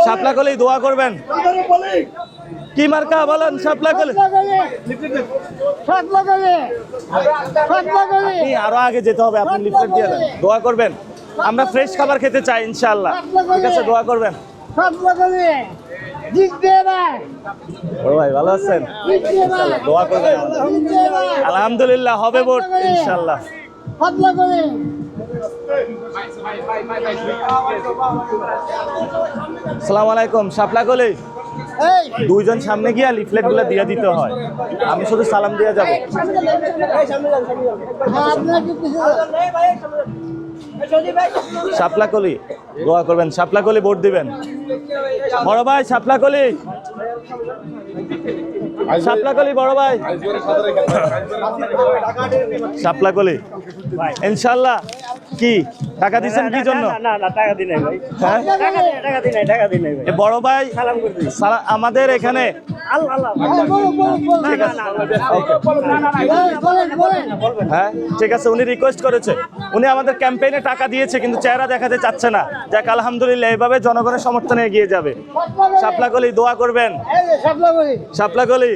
শাপলাকলি দোয়া করবেন। কি মার্কা বলেন? শাপলাকলি। আপনি আরো আগে যেতে হবে, আপনি লিফলেট দিয়ে দেন, দোয়া করবেন। আমরা ফ্রেশ খাবার খেতে চাই ইনশাআল্লাহ। ঠিক আছে, দোয়া করবেন। বড় ভাই ভালো আছেন? ইনশাআল্লাহ দোয়া করবেন। আলহামদুলিল্লাহ হবে ভোট ইনশাআল্লাহ। আসসালামু আলাইকুম। শাপলাকলি দুইজন সামনে গিয়া লিফলেট গুলো দিয়ে দিতে হয়, আমি শুধু সালাম দিয়ে যাবো। শাপলাকলি দোয়া করবেন, শাপলাকলি ভোট দিবেন। বড় ভাই শাপলাকলি, শাপলাকলি বড় ভাই, শাপলাকলি ইনশাআল্লাহ। কি টাকা দিচ্ছেন কি জন্য? বড় ভাই আমাদের এখানে হ্যাঁ ঠিক আছে, উনি রিকোয়েস্ট করেছে, উনি আমাদের ক্যাম্পেইনে টাকা দিয়েছে কিন্তু চেহারা দেখাতে চাচ্ছে না। যাক আলহামদুলিল্লাহ, এইভাবে জনগণের সমর্থনে এগিয়ে যাবে। শাপলাকলি দোয়া করবেন, শাপলাকলি,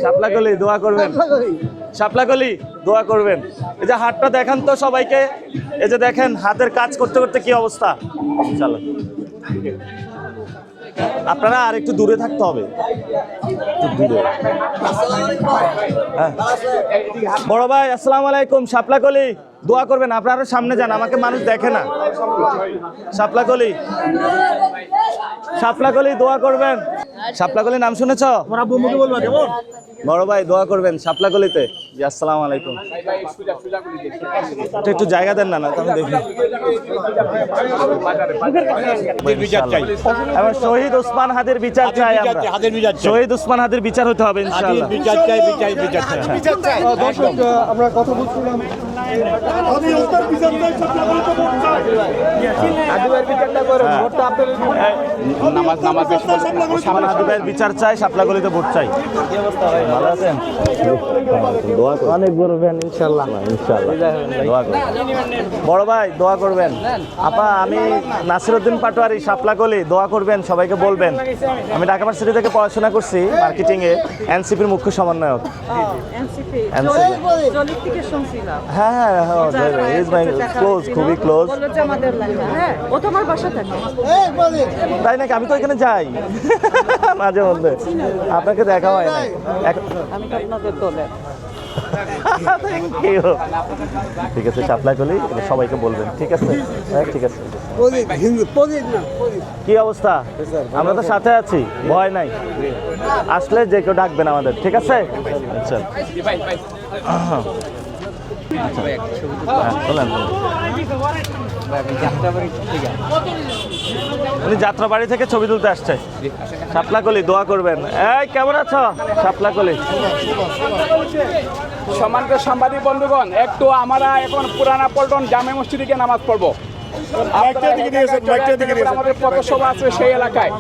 শাপলাকলি দোয়া করবেন, শাপলাকলি দোয়া করবেন। এই যে হাতটা দেখান তো সবাইকে, এই যে দেখেন হাতের কাজ করতে করতে কি অবস্থা। ইনশাআল্লাহ আপনারা আর একটু দূরে থাকতে হবে, হ্যাঁ। বড় ভাই আসসালামু আলাইকুম। শাপলাকলি দোয়া করবেন। আপনারা সামনে যান, আমাকে মানুষ দেখে না। শাপলাকলি, শাপলাকলি দোয়া করবেন। শাপলাকলি নাম শুনেছ? বড় ভাই দোয়া করবেন শাপলাকলিতে। জি আসসালামু আলাইকুম। একটু জায়গা দেন না, না আমি দেখি। এবার শহীদ ওসমান হাদির বিচার চাই আমরা, শহীদ ওসমান হাদির বিচার হতে হবে ইনশাআল্লাহ। দর্শক আমরা কথা বলছিলাম, বিচার চাই, শাপলাকলিতে ভোট চাই। ভালো আছেন? অনেক বড় ফ্যান ইনশাআল্লাহ, ইনশাআল্লাহ দোয়া করবেন। বড় ভাই দোয়া করবেন। আপা আমি নাসিরউদ্দিন পাটোয়ারি, শাপলাকলি দোয়া করবেন, সবাইকে বলবেন। আমি ঢাকা ভার্সিটি থেকে পড়াশোনা করছি মার্কেটিং এ, এনসিপির মুখ্য সমন্বয়ক। হ্যাঁ হ্যাঁ হ্যাঁ, ইজ মাই ক্লোজ, খুবই ক্লোজ। তাই নাকি? আমি তো এখানে যাই মাঝে মধ্যে, আপনাকে দেখা হয় না। ঠিক আছে শাপলাকলি, সবাইকে বলবেন। ঠিক আছে ঠিক আছে। কি অবস্থা? আমরা তো সাথে আছি, ভয় নাই। আসলে যে কেউ ডাকবেন আমাদের, ঠিক আছে? আচ্ছা উনি যাত্রাবাড়ি থেকে ছবি তুলতে আসছে। শাপলাকলি দোয়া করবেন। এই কেমন আছো শাপলাকলি? সম্মানিত সাংবাদিক বন্ধুগণ, একটু আমরা এখন পুরানা পল্টন জামে মসজিদে গিয়ে নামাজ পড়বো। আমাদের পথসভা আছে সেই এলাকায়,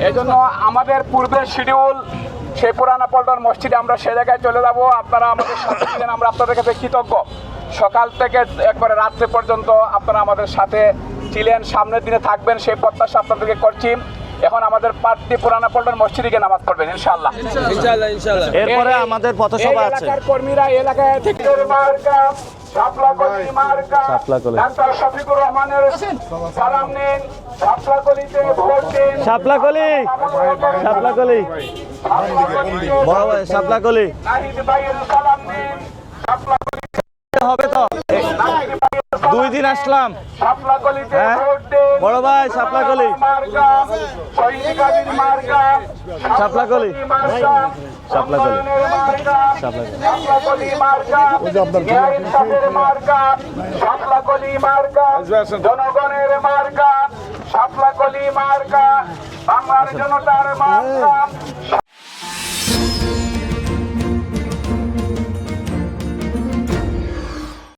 এই জন্য আমাদের পূর্বের শিডিউল সেই পুরানা পল্টন মসজিদে আমরা সেই জায়গায় চলে যাবো। আপনারা আমাদের সাথে ছিলেন, আমরা আপনাদের কাছে কৃতজ্ঞ। সকাল থেকে একবারে রাত্রে পর্যন্ত আপনারা আমাদের সাথে ছিলেন, সামনের দিনে থাকবেন সেই প্রত্যাশা আপনাদেরকে করছি। এখন আমাদের পার্টি পুরানা পল্টন মসজিদে গিয়ে নামাজ পড়বেন ইনশাআল্লাহ। এরপরে আমাদের পথসভা আছে। এলাকার কর্মীরা এলাকায় থেকে শাপলাকলি মার্কা, ডাক্তার শফিকুর রহমানের সালাম নিন, শাপলাকলিতে ভোট দিন। শাপলাকলি, শাপলাকলি বড় ভাই, শাপলাকলি নাহিদ ভাইয়ের সালাম নিন। শাপলাকলিতে হবে তো, 2 দিন আসলাম। শাপলাকলিতে ভোট দিন। বড় ভাই শাপলাকলি, মার্কা শহীদ গাজীর মার্কা, শাপলাকলি, শাপলাকলি, শাপলাকলি মার্কা, ইনসাফের মার্কা, শাপলাকলি মার্কা, জনগণের মার্কা, শাপলাকলি মার্কা, বাংলার জনতার মার্কা,